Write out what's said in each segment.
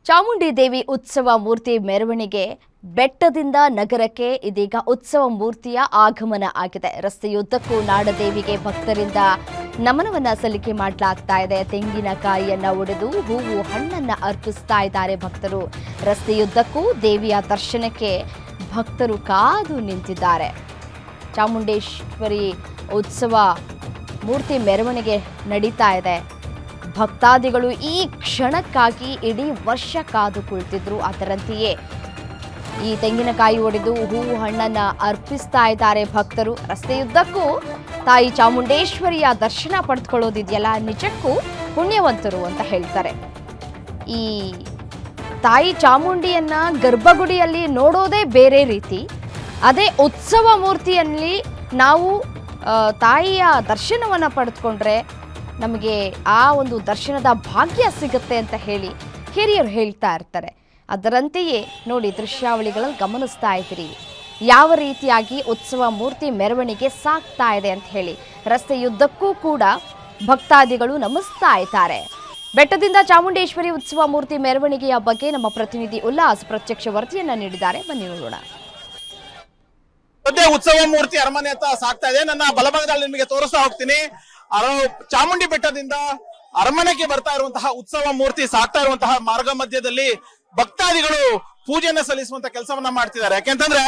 ಚಾಮುಂಡಿ ದೇವಿ ಉತ್ಸವ ಮೂರ್ತಿ ಮೆರವಣಿಗೆ ಬೆಟ್ಟದಿಂದ ನಗರಕ್ಕೆ ಇದೀಗ ಉತ್ಸವ ಮೂರ್ತಿಯ ಆಗಮನ ಆಗಿದೆ. ರಸ್ತೆಯುದ್ದಕ್ಕೂ ನಾಡದೇವಿಗೆ ಭಕ್ತರಿಂದ ನಮನವನ್ನ ಸಲ್ಲಿಕೆ ಮಾಡಲಾಗ್ತಾ ಇದೆ. ತೆಂಗಿನಕಾಯಿಯನ್ನ ಒಡೆದು ಹೂವು ಹಣ್ಣನ್ನ ಅರ್ಪಿಸ್ತಾ ಇದ್ದಾರೆ ಭಕ್ತರು. ರಸ್ತೆಯುದ್ದಕ್ಕೂ ದೇವಿಯ ದರ್ಶನಕ್ಕೆ ಭಕ್ತರು ಕಾದು ನಿಂತಿದ್ದಾರೆ. ಚಾಮುಂಡೇಶ್ವರಿ ಉತ್ಸವ ಮೂರ್ತಿ ಮೆರವಣಿಗೆ ನಡೀತಾ ಇದೆ. ಭಕ್ತಾದಿಗಳು ಈ ಕ್ಷಣಕ್ಕಾಗಿ ಇಡೀ ವರ್ಷ ಕಾದು ಕುಳಿತಿದ್ರು. ಅದರಂತೆಯೇ ಈ ತೆಂಗಿನಕಾಯಿ ಒಡೆದು ಹೂವು ಹಣ್ಣನ್ನ ಅರ್ಪಿಸ್ತಾ ಇದ್ದಾರೆ ಭಕ್ತರು. ರಸ್ತೆಯುದ್ದಕ್ಕೂ ತಾಯಿ ಚಾಮುಂಡೇಶ್ವರಿಯ ದರ್ಶನ ಪಡೆದುಕೊಳ್ಳೋದಿದೆಯಲ್ಲ, ನಿಜಕ್ಕೂ ಪುಣ್ಯವಂತರು ಅಂತ ಹೇಳ್ತಾರೆ. ಈ ತಾಯಿ ಚಾಮುಂಡಿಯನ್ನ ಗರ್ಭಗುಡಿಯಲ್ಲಿ ನೋಡೋದೇ ಬೇರೆ ರೀತಿ. ಅದೇ ಉತ್ಸವ ಮೂರ್ತಿಯಲ್ಲಿ ನಾವು ತಾಯಿಯ ದರ್ಶನವನ್ನು ಪಡೆದುಕೊಂಡ್ರೆ ನಮಗೆ ಆ ಒಂದು ದರ್ಶನದ ಭಾಗ್ಯ ಸಿಗುತ್ತೆ ಅಂತ ಹೇಳಿ ಹಿರಿಯರು ಹೇಳ್ತಾ ಇರ್ತಾರೆ. ಅದರಂತೆಯೇ ನೋಡಿ, ದೃಶ್ಯಾವಳಿಗಳಲ್ಲಿ ಗಮನಿಸ್ತಾ ಇದ್ದೀರಿ ಯಾವ ರೀತಿಯಾಗಿ ಉತ್ಸವ ಮೂರ್ತಿ ಮೆರವಣಿಗೆ ಸಾಗ್ತಾ ಇದೆ ಅಂತ ಹೇಳಿ. ರಸ್ತೆಯುದ್ದಕ್ಕೂ ಕೂಡ ಭಕ್ತಾದಿಗಳು ನಮಿಸ್ತಾ ಇದ್ದಾರೆ. ಬೆಟ್ಟದಿಂದ ಚಾಮುಂಡೇಶ್ವರಿ ಉತ್ಸವ ಮೂರ್ತಿ ಮೆರವಣಿಗೆಯ ಬಗ್ಗೆ ನಮ್ಮ ಪ್ರತಿನಿಧಿ ಉಲ್ಲಾಸ್ ಪ್ರತ್ಯಕ್ಷ ವರದಿಯನ್ನ ನೀಡಿದ್ದಾರೆ. ಬನ್ನಿ ನೋಡೋಣ. ಸದ್ಯ ಉತ್ಸವ ಮೂರ್ತಿ ಅರಮನೆ ಹತ್ರ ಸಾಗ್ತಾ ಇದೆ. ನನ್ನ ಬಲಭಾಗದಲ್ಲಿ ನಿಮಗೆ ತೋರಿಸ್ತಾ ಹೋಗ್ತೀನಿ. ಚಾಮುಂಡಿ ಬೆಟ್ಟದಿಂದ ಅರಮನೆಗೆ ಬರ್ತಾ ಇರುವಂತಹ ಉತ್ಸವ ಮೂರ್ತಿ ಸಾಗ್ತಾ ಇರುವಂತಹ ಮಾರ್ಗ ಮಧ್ಯದಲ್ಲಿ ಭಕ್ತಾದಿಗಳು ಪೂಜೆಯನ್ನ ಸಲ್ಲಿಸುವಂತ ಕೆಲಸವನ್ನ ಮಾಡ್ತಿದ್ದಾರೆ. ಯಾಕೆಂತಂದ್ರೆ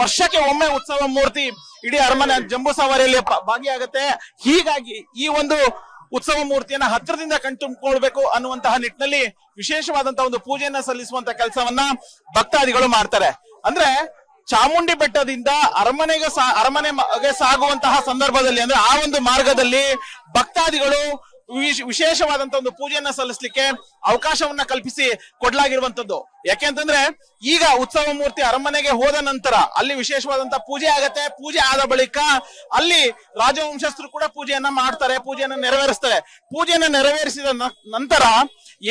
ವರ್ಷಕ್ಕೆ ಒಮ್ಮೆ ಉತ್ಸವ ಮೂರ್ತಿ ಇಡೀ ಅರಮನೆ ಜಂಬೂ ಸವಾರಿಯಲ್ಲಿ ಭಾಗಿಯಾಗುತ್ತೆ. ಹೀಗಾಗಿ ಈ ಒಂದು ಉತ್ಸವ ಮೂರ್ತಿಯನ್ನ ಹತ್ತಿರದಿಂದ ಕಣ್ತುಂಬಿಕೊಳ್ಬೇಕು ಅನ್ನುವಂತಹ ನಿಟ್ಟಿನಲ್ಲಿ ವಿಶೇಷವಾದಂತಹ ಒಂದು ಪೂಜೆಯನ್ನ ಸಲ್ಲಿಸುವಂತ ಕೆಲಸವನ್ನ ಭಕ್ತಾದಿಗಳು ಮಾಡ್ತಾರೆ. ಅಂದ್ರೆ ಚಾಮುಂಡಿ ಬೆಟ್ಟದಿಂದ ಅರಮನೆಗೆ ಸಾಗುವಂತಹ ಸಂದರ್ಭದಲ್ಲಿ, ಅಂದ್ರೆ ಆ ಒಂದು ಮಾರ್ಗದಲ್ಲಿ ಭಕ್ತಾದಿಗಳು ವಿಶೇಷವಾದಂತಹ ಒಂದು ಪೂಜೆಯನ್ನ ಸಲ್ಲಿಸಲಿಕ್ಕೆ ಅವಕಾಶವನ್ನ ಕಲ್ಪಿಸಿ ಕೊಡ್ಲಾಗಿರುವಂತದ್ದು. ಯಾಕೆಂತಂದ್ರೆ ಈಗ ಉತ್ಸವ ಮೂರ್ತಿ ಅರಮನೆಗೆ ಹೋದ ನಂತರ ಅಲ್ಲಿ ವಿಶೇಷವಾದಂತಹ ಪೂಜೆ ಆಗತ್ತೆ. ಪೂಜೆ ಆದ ಬಳಿಕ ಅಲ್ಲಿ ರಾಜವಂಶಸ್ಥರು ಕೂಡ ಪೂಜೆಯನ್ನ ಮಾಡ್ತಾರೆ, ಪೂಜೆಯನ್ನ ನೆರವೇರಿಸ್ತಾರೆ. ಪೂಜೆಯನ್ನ ನೆರವೇರಿಸಿದ ನಂತರ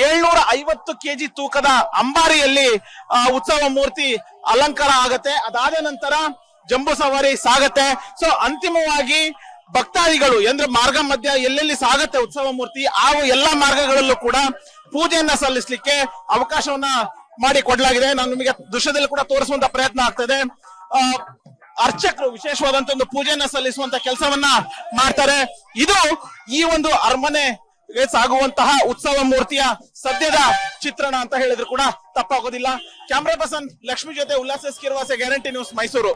750 kg ತೂಕದ ಅಂಬಾರಿಯಲ್ಲಿ ಉತ್ಸವ ಮೂರ್ತಿ ಅಲಂಕಾರ ಆಗತ್ತೆ. ಅದಾದ ನಂತರ ಜಂಬೂ ಸವಾರಿ ಸಾಗತ್ತೆ. ಸೊ ಅಂತಿಮವಾಗಿ ಭಕ್ತಾದಿಗಳು ಅಂದ್ರೆ ಮಾರ್ಗ ಮಧ್ಯ ಎಲ್ಲೆಲ್ಲಿ ಸಾಗತ್ತೆ ಉತ್ಸವ ಮೂರ್ತಿ, ಆ ಎಲ್ಲಾ ಮಾರ್ಗಗಳಲ್ಲೂ ಕೂಡ ಪೂಜೆಯನ್ನ ಸಲ್ಲಿಸಲಿಕ್ಕೆ ಅವಕಾಶವನ್ನ ಮಾಡಿ ಕೊಡ್ಲಾಗಿದೆ. ನಾನು ನಿಮಗೆ ದೃಶ್ಯದಲ್ಲಿ ಕೂಡ ತೋರಿಸುವಂತ ಪ್ರಯತ್ನ ಆಗ್ತದೆ. ಅರ್ಚಕರು ವಿಶೇಷವಾದಂತ ಒಂದು ಪೂಜೆಯನ್ನ ಸಲ್ಲಿಸುವಂತ ಕೆಲಸವನ್ನ ಮಾಡ್ತಾರೆ. ಇದು ಈ ಒಂದು ಅರಮನೆಗೆ ಸಾಗುವಂತಹ ಉತ್ಸವ ಮೂರ್ತಿಯ ಸದ್ಯದ ಚಿತ್ರಣ ಅಂತ ಹೇಳಿದ್ರು ಕೂಡ ತಪ್ಪಾಗೋದಿಲ್ಲ. ಕ್ಯಾಮ್ರಾ ಪರ್ಸನ್ ಲಕ್ಷ್ಮಿ ಜೊತೆ ಉಲ್ಲಾಸ ಕಿರ್ವಾಸೆ, ಗ್ಯಾರಂಟಿ ನ್ಯೂಸ್, ಮೈಸೂರು.